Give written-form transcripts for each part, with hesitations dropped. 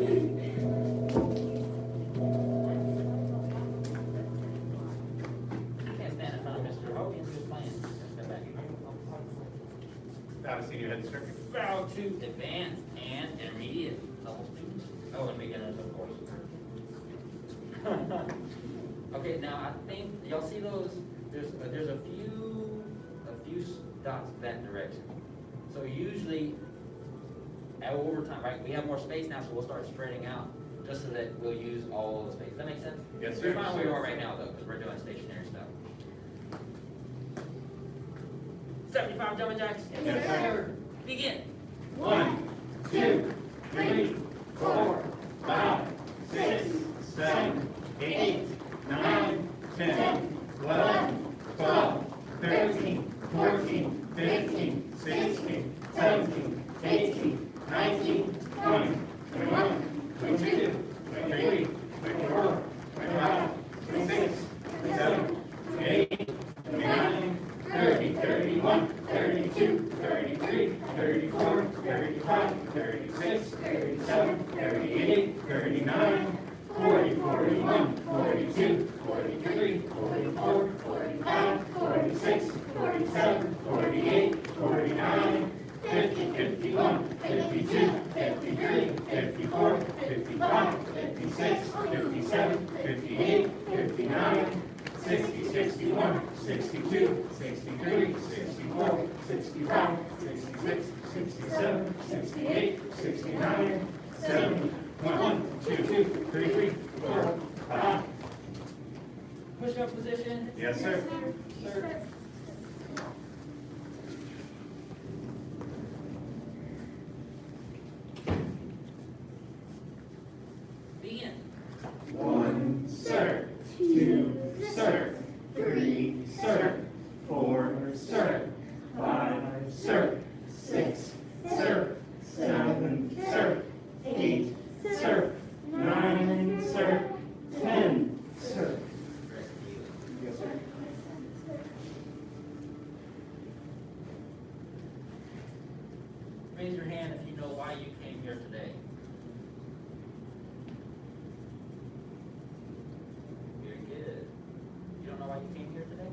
Can't stand in front of Mr. Hogan who's playing. Step back. Bow to Senior Head Instructor. Bow to advanced and intermediate level students. Oh, and beginners, of course. Okay, now I think y'all see those. There's a few dots that direction. So usually, over time, right? We have more space now, so we'll start spreading out, just so that we'll use all the space. Does that make sense? Yes, sir. You're fine where you are right now, though, because we're doing stationary stuff. 75 jumping jacks. Yes, sir. Begin. 1, 2, 3, 4, 5, 6, 7, 8, 9, 10, 11, 12, 13, 14, 15, 16, 17, 18, 19, 20, 21, 22, 23, 24, 25, 26, 27, 28, 29, 30, 31, 32, 33, 34, 35, 36, 37, 38, 39, 40, 41, 42, 43, 44, 45, 46, 47, 48, 49, 50, 51, 52, 53, 54, 55, 56, 57, 58, 59, 60, 61, 62, 63, 64, 65, 66, 67, 68, 69, 70, 1, 2, 3, 4, 5. Push up position. Yes, sir. Sir. Begin. 1, sir. 2, sir. 3, sir. 4, sir. 5, sir. 6, sir. 7, sir. 8, sir. 9, sir. 10, sir. Yes, sir. Raise your hand if you know why you came here today. Very good. You don't know why you came here today?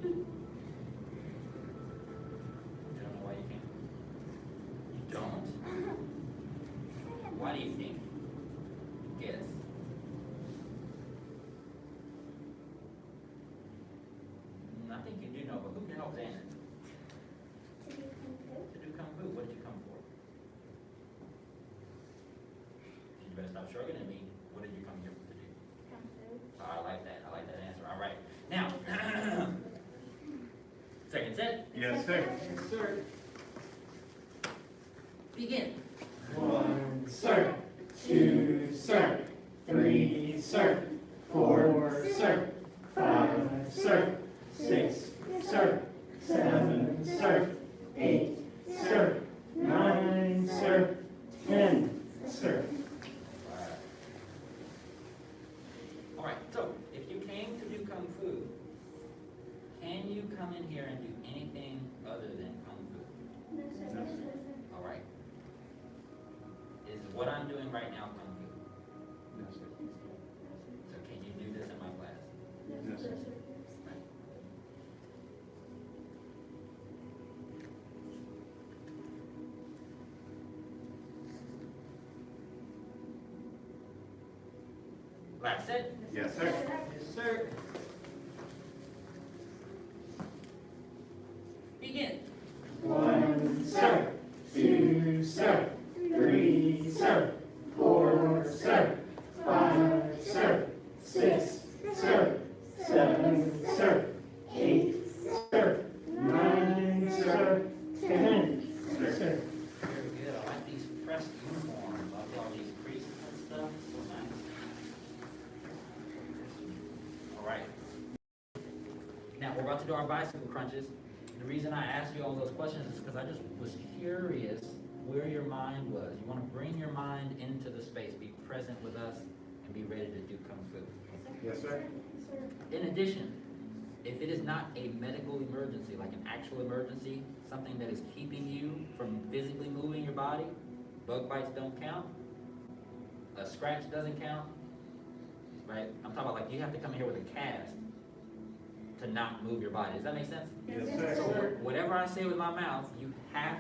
You don't know why you came? You don't? Why do you think? Guess. I think you do know, but who can help Xander? To do Kung Fu. What did you come for? You better stop shrugging at me. What did you come here to do? Kung Fu. Oh, I like that. I like that answer. All right. Now, second set. Yes, sir. Yes, sir. Begin. 1, sir. 2, sir. 3, sir. 4, sir. 5, sir. 6, sir. 7, sir. 8, sir. 9, sir. 10, sir. All right. So, if you came to do Kung Fu, can you come in here and do anything other than Kung Fu? No, sir. No, sir. All right. Is what I'm doing right now Kung Fu? No, sir. So can you do this in my class? No, sir. Right. Last set. Yes, sir. Yes, sir. Begin. 1, sir. 2, sir. 3, sir. 4, sir. 5, sir. 6, sir. 7, sir. 8, sir. 9, sir. 10, sir. Very good. I like these pressed uniforms. I love all these creases and stuff. So nice. All right. Now we're about to do our bicycle crunches. The reason I asked you all those questions is because I just was curious where your mind was. You want to bring your mind into the space, be present with us, and be ready to do Kung Fu. Yes, sir. In addition, if it is not a medical emergency, like an actual emergency, something that is keeping you from physically moving your body, Bug bites don't count. A scratch doesn't count. Right? I'm talking about like you have to come in here with a cast to not move your body. Does that make sense? Yes, So sir. whatever I say with my mouth, you have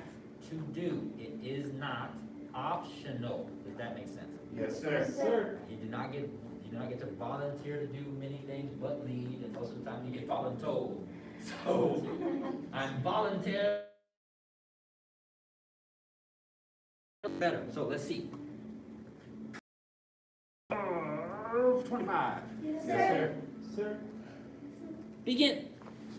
to do. It is not optional. Does that make sense? Yes, sir. You do not get to volunteer to do many things but lead, and most of the time you get voluntold. So I'm volunteer better. So let's see. 25. Yes, sir. Sir. Begin.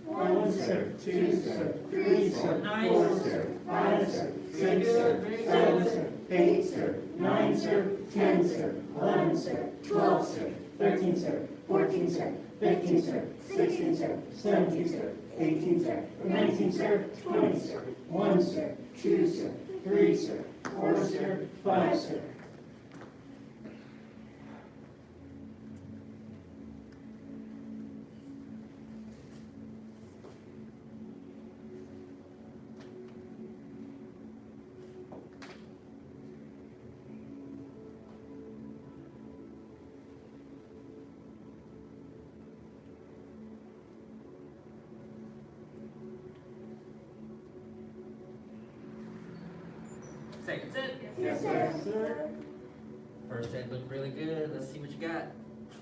1, sir. 2, sir. 3, sir. 4, sir. 5, sir. 6, sir. 7, sir. 8, sir. 9, sir. 10, sir. 11, sir. 12, sir. 13, sir. 14, sir. 15, sir. 16, sir. 17, sir. 18, sir. 19, sir. 20, sir. 1, sir. 2, sir. 3, sir. 4, sir. 5, sir. Second set. Yes, sir. First set looked really good. Let's see what you got.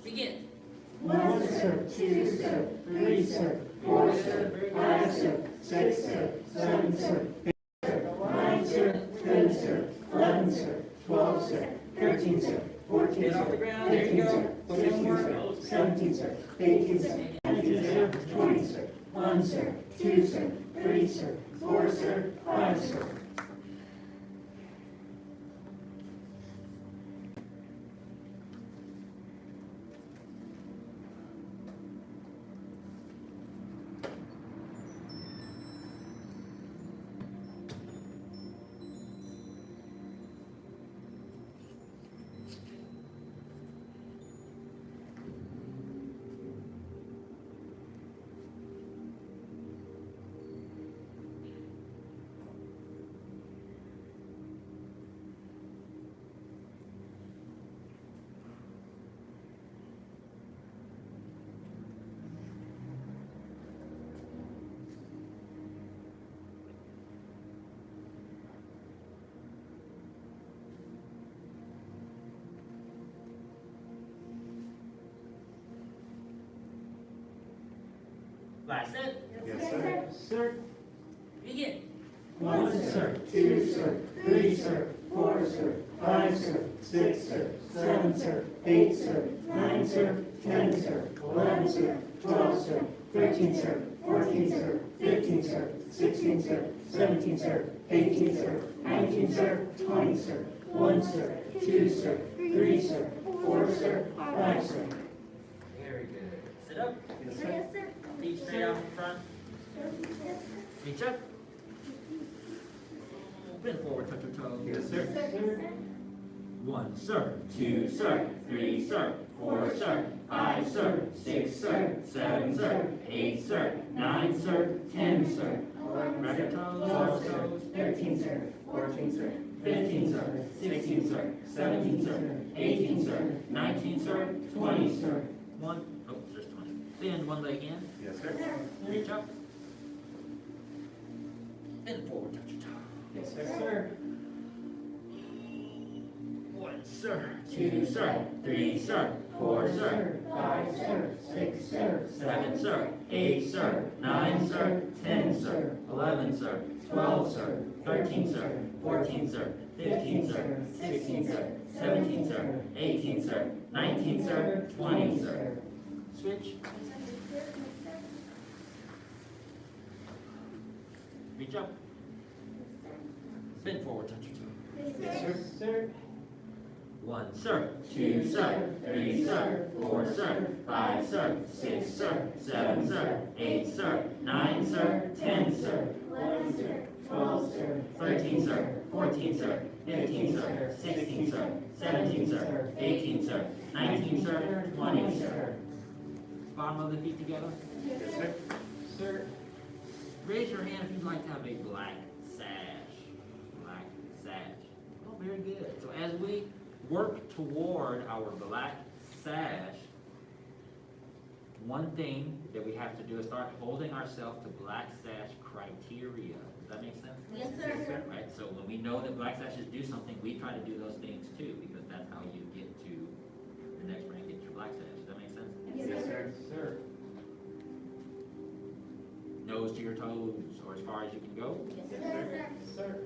Begin. 1, sir. 2, sir. 3, sir. 4, sir. 5, sir. 6, sir. 7, sir. 8, sir. 9, sir. 10, sir. 11, sir. 12, sir. 13, sir. 14, Get off the sir. ground. There you 15, go. sir. 16, sir. 17, sir. 18, sir. 19, sir. 20, sir. 1, sir. 2, sir. 3, sir. 4, sir. 5, sir. Last set. Yes, sir. Sir. Begin. 1, sir. 2, sir. 3, sir. 4, sir. 5, sir. 6, sir. 7, sir. 8, sir. 9, sir. 10, sir. 11, sir. 12, sir. 13, sir. 14, sir. 15, sir. 16, sir. 17, sir. 18, sir. 19, sir. 20, sir. 1, sir. 2, sir. 3, sir. 4, sir. 5, sir. Very good. Sit up. Yes, sir. Feet straight out in front. Reach up. Bend forward, touch your toes. Yes, sir. Sir. 1, sir. 2, sir. 3, sir. 4, sir. 5, sir. 6, sir. 7, sir. 8, sir. 9, sir. 10, sir. Grab your toes, 12, toes, sir. toes. 13, sir. 14, sir. 15, sir. 16, sir. 17, sir. 18, sir. 19, sir. 20, sir. Oh, there's 20. Bend one leg in. Yes, sir. Reach up. Bend forward, touch your toe. Yes, sir. 1, sir. 2, sir. 3, sir. 4, sir. 5, sir. 6, sir. 7, sir. 8, sir. 9, sir. 10, sir. 11, sir. 12, sir. 13, sir. 14, sir. 15, sir. 16, sir. 17, sir. 18, sir. 19, sir. 20, sir. Switch. Reach up. Bend forward, touch your toe. Yes, sir. 1, sir. 2, sir. 3, sir. 4, sir. 5, sir. 6, sir. 7, sir. 8, sir. 9, sir. 10, sir. 11, sir. 12, sir. 13, sir. 14, sir. 15, sir. 16, sir. 17, sir. 18, sir. 19, sir. 20, sir. Bottom of the feet together. Yes, sir. Sir. Raise your hand if you'd like to have a black sash. Black sash. very good. So as we work toward our black sash, one thing that we have to do is start holding ourselves to black sash criteria. Does that make sense? Yes, sir. Right, so when we know that black sashes do something, we try to do those things too, because that's how you get to the next rank, get your black sash. Does that make sense? Yes, sir. Sir. Nose to your toes, or as far as you can go. Yes, sir. Sir.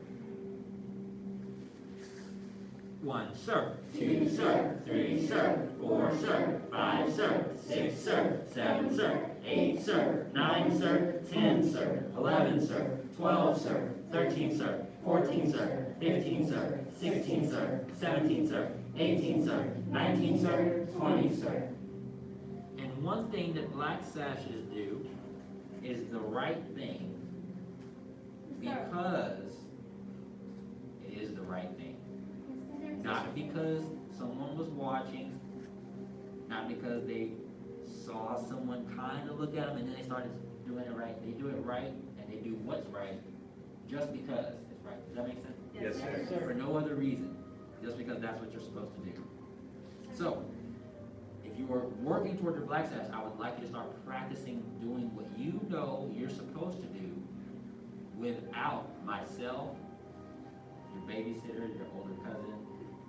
1, sir. 2, sir. 3, sir. 4, sir. 5, sir. 6, sir. 7, sir. 8, sir. 9, sir. 10, sir. 11, sir. 12, sir. 13, sir. 14, sir. 15, sir. 16, sir. 17, sir. 18, sir. 19, sir. 20, sir. And one thing that black sashes do is the right thing because it is the right thing. Not because someone was watching, not because they saw someone kind of look at them and then they started doing it right. They do it right and they do what's right just because it's right. Does that make sense? Yes, sir. For no other reason, just because that's what you're supposed to do. So, if you are working toward your black sash, I would like you to start practicing doing what you know you're supposed to do without myself, your babysitter, your older cousin,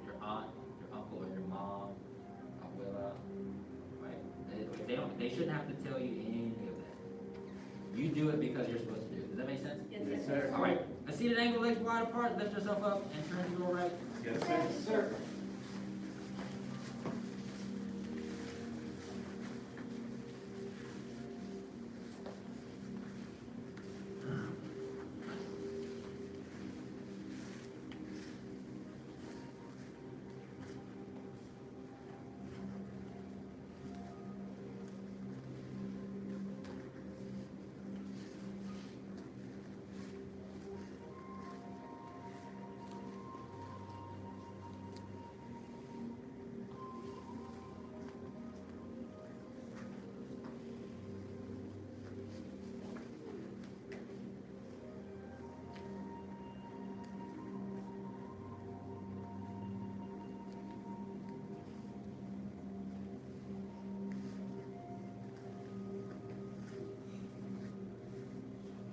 your aunt, your uncle, or your mom, abuela, right? They shouldn't have to tell you any of that. You do it because you're supposed to do it. Does that make sense? Yes, sir. All right. A seated angle, legs wide apart. Lift yourself up and turn to go right. Yes, sir. Sir.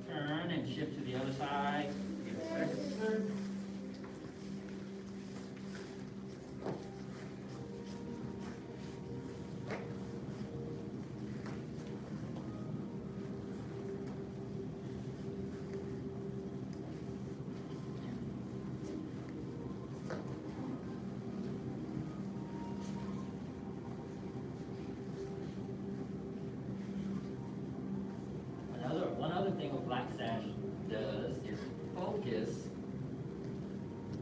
Turn and shift to the other side. Yes, sir. One other thing a black sash does is focus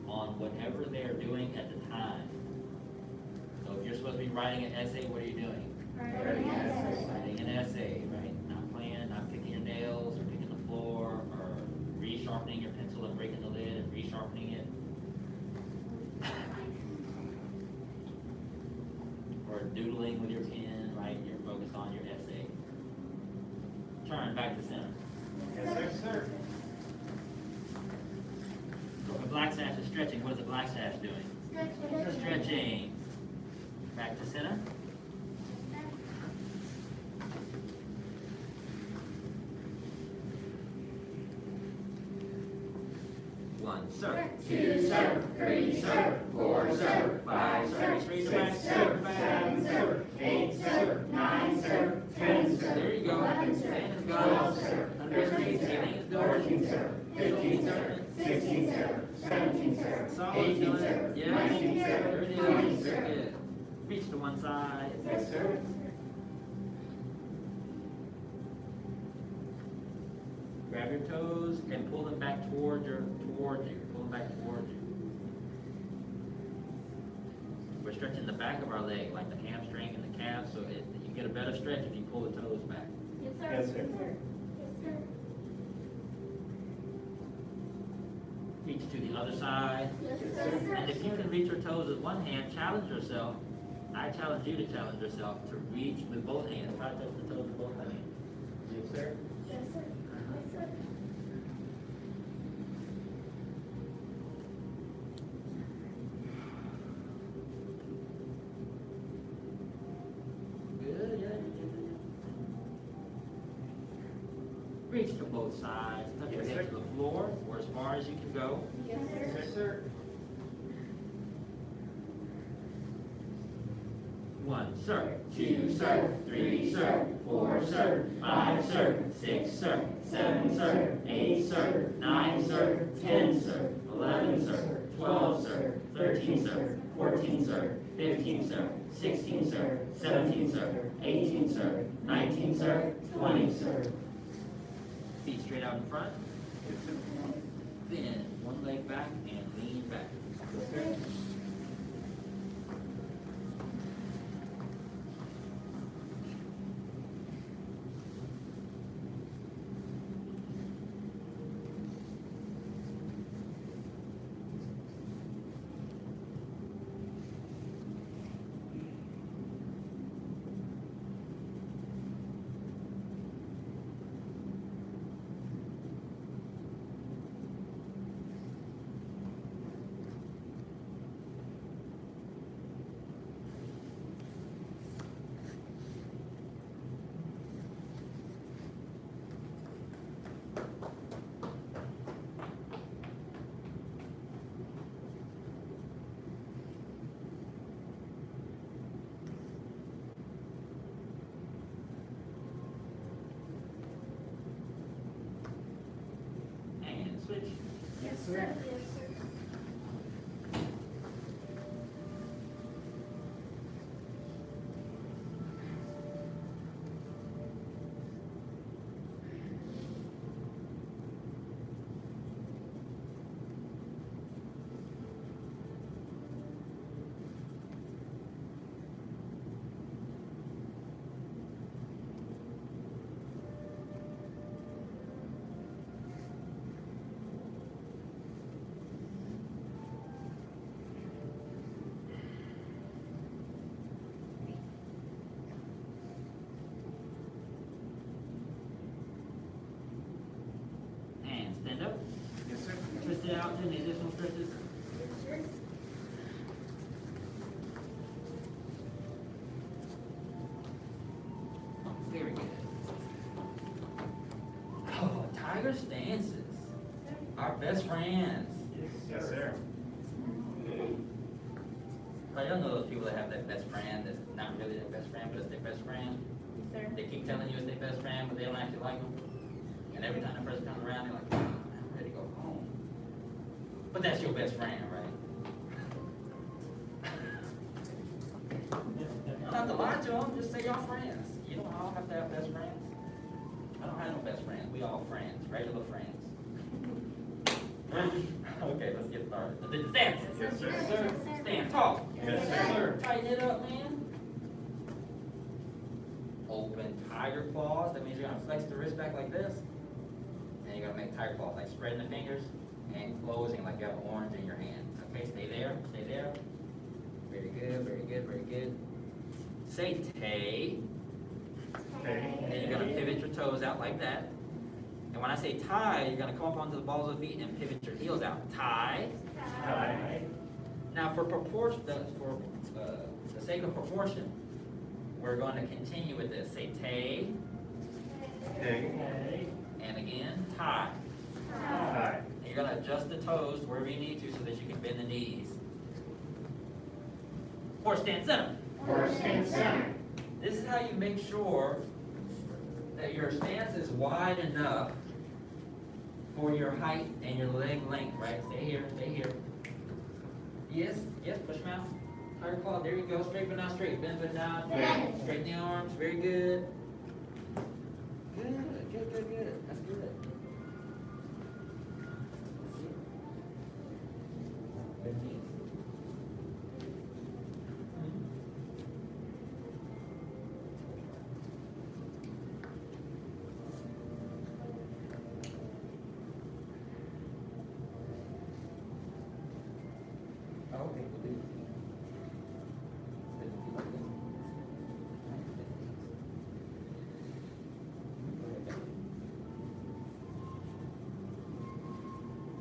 on whatever they're doing at the time. So if you're supposed to be writing an essay, what are you doing? Writing an essay, right? Not playing, not picking your nails or picking the floor or resharpening your pencil and breaking the lid and resharpening it. Or doodling with your pen, right? You're focused on your essay. Turn back to center. Yes, sir. So if a black sash is stretching, what is a black sash doing? Stretching. Back to center. One, sir. 2, sir. 3, sir. 4, sir. 5, sir. Straight 6, back, sir. back. 7, sir. 8, sir. 9, sir. 10, sir. There you go. 11, sir. Sand is 12, gone. sir. Underneath, everything is going. 14, sir. 15, sir. 16, sir. 17, sir. Solid, 18, doing sir. it. Yeah. 19, There sir. it is. 20, Very sir. good. Reach to one side. Yes, sir. Grab your toes and pull them back towards you. Pull them back towards you. We're stretching the back of our leg, like the hamstring and the calf, so you get a better stretch if you pull the toes back. Yes, sir. Reach to the other side. And if you can reach your toes with one hand, challenge yourself. I challenge you to challenge yourself to reach with both hands. Try to touch the toes with both hands. Yes, sir. Reach to both sides, touch your Yes, head sir. to the floor, or as far as you can go. Yes, Yes, sir. 1, sir. 2, sir. 3, sir. 4, sir. 5, sir. 6, sir. 7, sir. 8, sir. 9, sir. 10, sir. 11, sir. 12, sir. 13, sir. 14, sir. 15, sir. 16, sir. 17, sir. 18, sir. 19, sir. 20, sir. Feet straight out in front. Bend one leg back and lean back. And switch. Yes, sir. And stand up. Yes, sir. Twist it out, do any additional stretches. Very good. Oh, tiger stances. Our best friends. Yes, sir. I don't know those people that have that best friend that's not really their best friend, but it's their best friend. They keep telling you it's their best friend, but they don't actually like them. And every time the person comes around, they're like, oh, I'm ready to go home. But that's your best friend, right? Not to lie to them, just say y'all friends. You don't all have to have best friends. I don't have no best friends. We all friends, regular friends. Okay, let's get started. The stance. Yes, sir. Stand tall. Yes, sir. Tighten it up, man. Open tiger claws. That means you're gonna flex the wrist back like this. And you're gonna make tiger claws, like spreading the fingers and closing like you have an orange in your hand. Okay, stay there, stay there. Very good, very good, very good. Say tay. And then you're gonna pivot your toes out like that. And when I say tie, you're gonna come up onto the balls of the feet and pivot your heels out. Tie. Tie. Now for proportion, for the sake of proportion, we're going to continue with this. Say tay, Okay. and again, tie. Tie. And you're gonna adjust the toes wherever you need to so that you can bend the knees. Horse stand center. Horse stand center. This is how you make sure that your stance is wide enough for your height and your leg length, right? Stay here, stay here. Yes, yes, push them out. Tiger claw, there you go. Straight but not straight. Bend but not bend. Straighten the arms, very good. Good, good, good, good. That's good. Bend knees. Okay, we'll do it. Bend the feet like this. Go ahead, bend.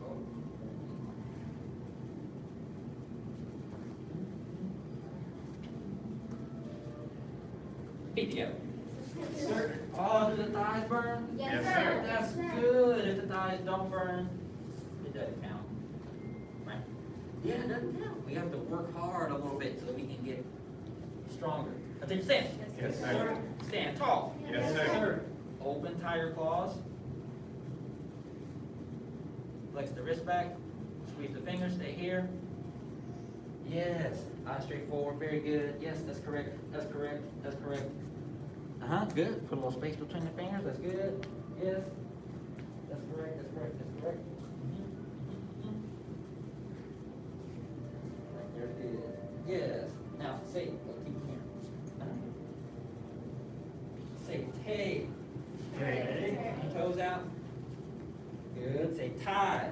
Oh. Feet together. Yes, sir. Oh, do the thighs burn? Yes, sir. That's good. If the thighs don't burn, it doesn't count. Right? Yeah, it doesn't count. We have to work hard a little bit so that we can get stronger. I think stand. Yes, sir. Stand tall. Yes, sir. Open, tie your claws. Flex the wrist back. Squeeze the fingers. Stay here. Yes. Eyes straight forward. Very good. Yes, that's correct. That's correct. That's correct. Good. Put a little space between the fingers. That's good. Yes. That's correct. That's correct. That's correct. Right there. Good. Yes. Now say. Keep here. Say tay. Okay. Toes out. Good. Say tie.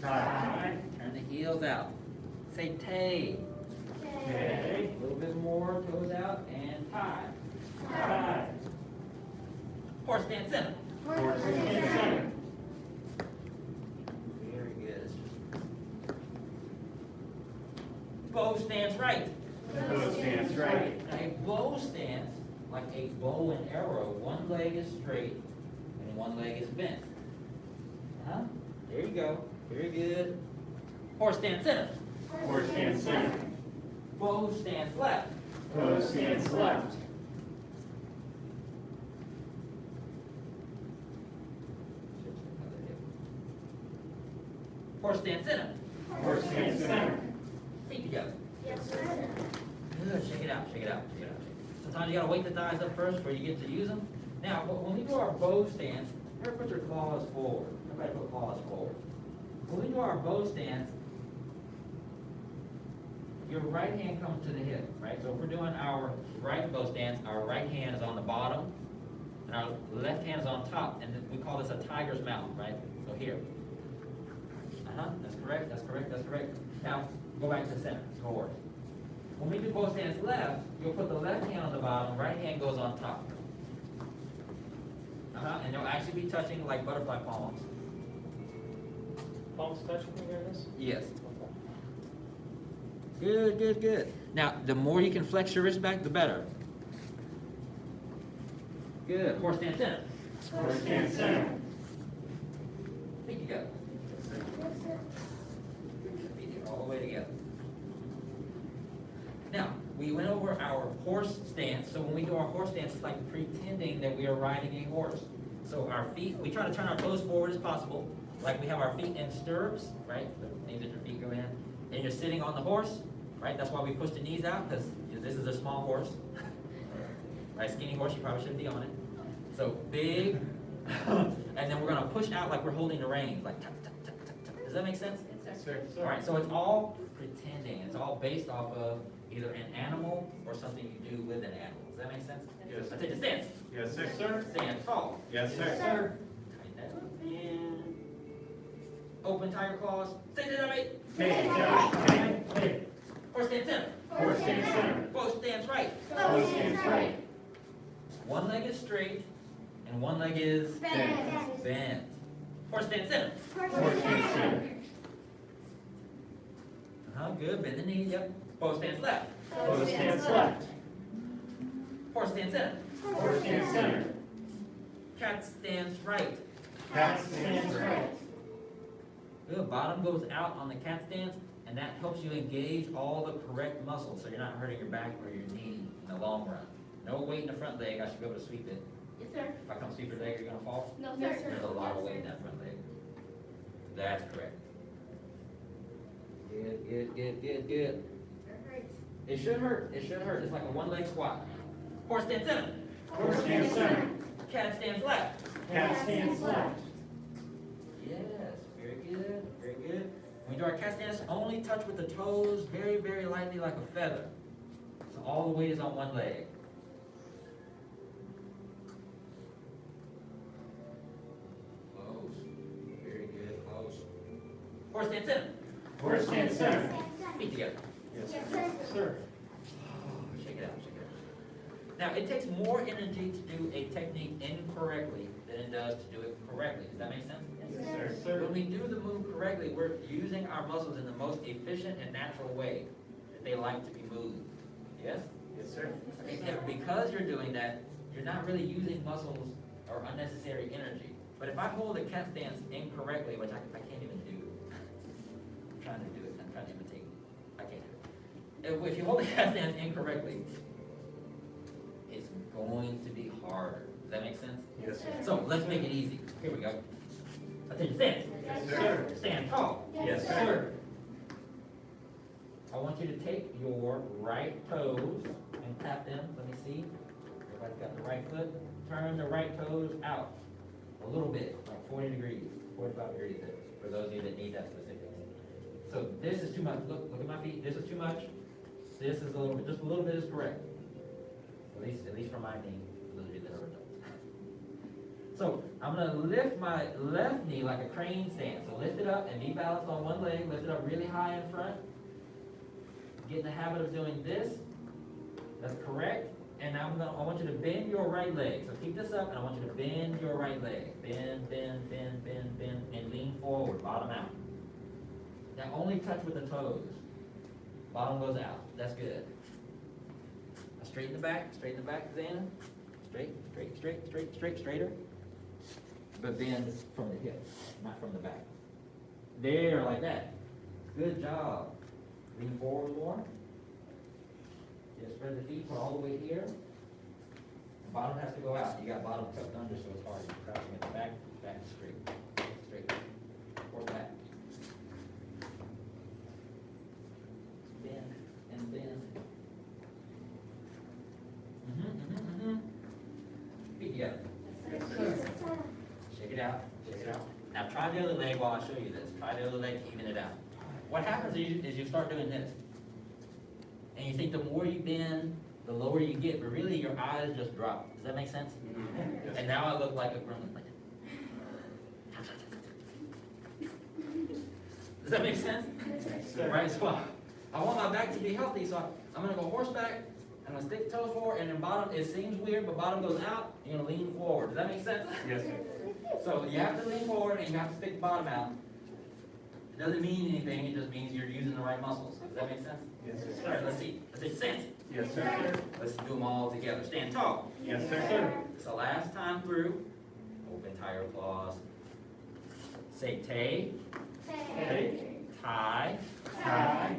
Tie. Turn the heels out. Say tay. Okay. A little bit more. Toes out and tie. Tie. Horse stance center. Horse stance center. Very good. Bow stance right. Bow stance right. Now, a bow stance, like a bow and arrow, one leg is straight and one leg is bent. There you go. Very good. Horse stance center. Horse stance center. Bow stance left. Bow stance left. Horse stance center. Horse stance center. Feet together. Yes, sir. Good. Shake it out. Shake it out. Shake it out. Sometimes you gotta wake the thighs up first before you get to use them. Now, when we do our bow stance, never put your claws forward. Everybody put claws forward. When we do our bow stance, your right hand comes to the hip, right? So if we're doing our right bow stance, our right hand is on the bottom, and our left hand is on top, and we call this a tiger's mouth, right? So here. That's correct, that's correct, that's correct. Now, go back to the center, forward. When we do bow stance left, you'll put the left hand on the bottom, right hand goes on top. And you'll actually be touching like butterfly palms. Palms touching like this? Yes. Good, good, good. Now, the more you can flex your wrist back, the better. Good. Horse stance center. Horse stance center. Feet together. Feet together, all the way together. Now, we went over our horse stance. So when we do our horse stance, it's like pretending that we are riding a horse. So our feet, we try to turn our toes forward as possible. Like we have our feet in stirrups, right? The knees that your feet go in. And you're sitting on the horse, right? That's why we push the knees out, because this is a small horse. Right, skinny horse, you probably shouldn't be on it. So big, and then we're gonna push out like we're holding the reins, like tuck, tuck, tuck, tuck, tuck. Does that make sense? Yes, sir. All right, so it's all pretending. It's all based off of either an animal or something you do with an animal. Does that make sense? Yes. I take a stance. Yes, sir. Stand tall. Yes, Yes, sir. sir. Tighten that up. And open tiger claws. Stay to the right. Hey, hey, hey. Horse stance center. Horse stance center. Bow stance right. Bow stance right. One leg is straight and one leg is bent. Horse stance center. Horse stance center. Good. Bend the knee. Yep. Bow stance left. Bow stance left. Horse stance center. Horse stance center. Cat stance right. Cat stance right. Good. Bottom goes out on the cat stance, and that helps you engage all the correct muscles, so you're not hurting your back or your knee in the long run. No weight in the front leg. I should be able to sweep it. Yes, sir. If I come sweep your leg, you're gonna fall. No, There's sir. a lot of weight in that front leg. That's correct. Good, good, good, good, good. It should hurt. It should hurt. It's like a one-leg squat. Horse stance center. Horse stance center. Cat stance left. Cat stance left. Yes, very good, very good. When we do our cat stance, only touch with the toes very, very lightly like a feather. So all the weight is on one leg. Close. Very good, close. Horse stance center. Horse stance center. Feet together. Yes, Yes, sir. sir. Sir. Shake it out, shake it out. Now, it takes more energy to do a technique incorrectly than it does to do it correctly. Does that make sense? Yes, sir. When we do the move correctly, we're using our muscles in the most efficient and natural way that they like to be moved. Yes? Yes, sir. Okay, and because you're doing that, you're not really using muscles or unnecessary energy. But if I hold a cat stance incorrectly, which I can't even do, I'm trying to do it, I'm trying to imitate, I can't do it. If you hold the cat stance incorrectly, it's going to be harder. Does that make sense? Yes, sir. So let's make it easy. Here we go. Attention, stand. Yes, sir. Stand tall. Yes, sir. I want you to take your right toes and tap them. Let me see. Everybody's got the right foot. Turn the right toes out a little bit, like 40 degrees, 45 degrees for those of you that need that specific. So this is too much. Look at my feet. This is too much. This is a little bit. Just a little bit is correct. At least for my knee, for those of you that are adults. So I'm going to lift my left knee like a crane stance. So lift it up and be balanced on one leg. Lift it up really high in front. Get in the habit of doing this. That's correct. And I want you to bend your right leg. So keep this up, and I want you to bend your right leg. Bend, bend, bend, bend, bend, and lean forward, bottom out. Now only touch with the toes. Bottom goes out. That's good. Now straighten the back, Zana. Straighter. But bend from the hip, not from the back. There, like that. Good job. Lean forward more. Just spread the feet, put all the way here. The bottom has to go out. You got bottom tucked under, so it's hard. You're crouching at the back is straight. Force back. Bend and bend. Feet together. Yes, sir. Shake it out. Now try the other leg while I show you this. Try the other leg, even it out. What happens is you start doing this. And you think the more you bend, the lower you get, but really your eyes just drop. Does that make sense? Yes. And now I look like a gremlin. Does that make sense? Sir. Right, so I want my back to be healthy, so I'm gonna go horseback, I'm gonna stick the toes forward, and then bottom, it seems weird, but bottom goes out, you're gonna lean forward. Does that make sense? Yes, sir. So you have to lean forward and you have to stick the bottom out. It doesn't mean anything, it just means you're using the right muscles. Does that make sense? Yes, All sir. right, let's see. Let's see, stand. Yes, sir. Let's do them all together. Stand tall. Yes, sir. It's the last time through. Open, tie your claws. Say tay, Take. tie, Tie.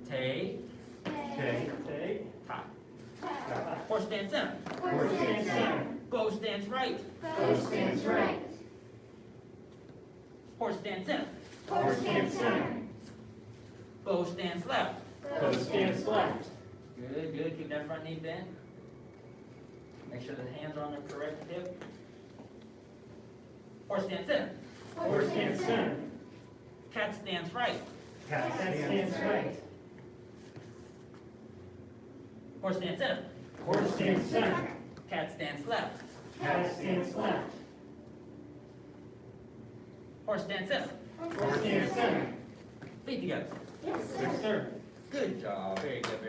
tay, Take. tie. Horse stance center. Horse stance center. Bow stance right. Horse stance right. Horse stance center. Horse stance center. Bow stance left. Bow stance left. Good. Keep that front knee bent. Make sure the hands are on the correct hip. Horse stance center. Horse stance center. Cat stance right. Cat stance right. Horse stance center. Horse stance center. Cat stance left. Cat stance left. Horse stance center. Horse stance center. Feet together. Yes, sir. Good job. Very good.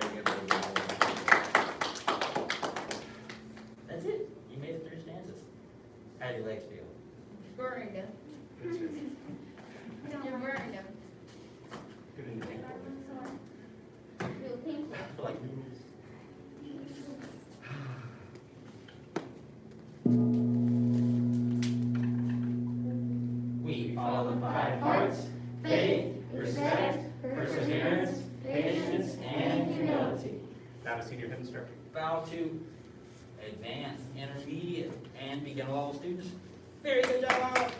That's it. You made it through stances. How do your legs feel? Burned them. You're burned them. Good indicator. Feel painful. I feel like we follow the five hearts: faith, respect, perseverance, patience, and humility. Now a senior head instructor. Bow to advanced, intermediate, and beginner level students. Very good job.